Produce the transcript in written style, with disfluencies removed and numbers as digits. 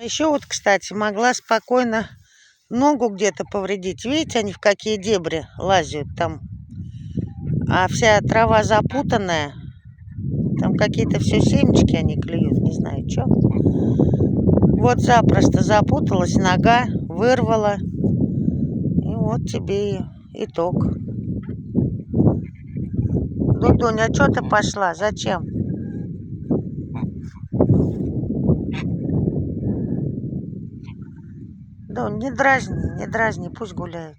Еще вот, кстати, могла спокойно ногу где-то повредить. Видите, они в какие дебри лазят там. А вся трава запутанная. Там какие-то все семечки они клюют, не знаю, что. Вот запросто запуталась нога, вырвала. И вот тебе и итог. Дудуня, а что ты пошла? Зачем? Да, не дразни, пусть гуляют.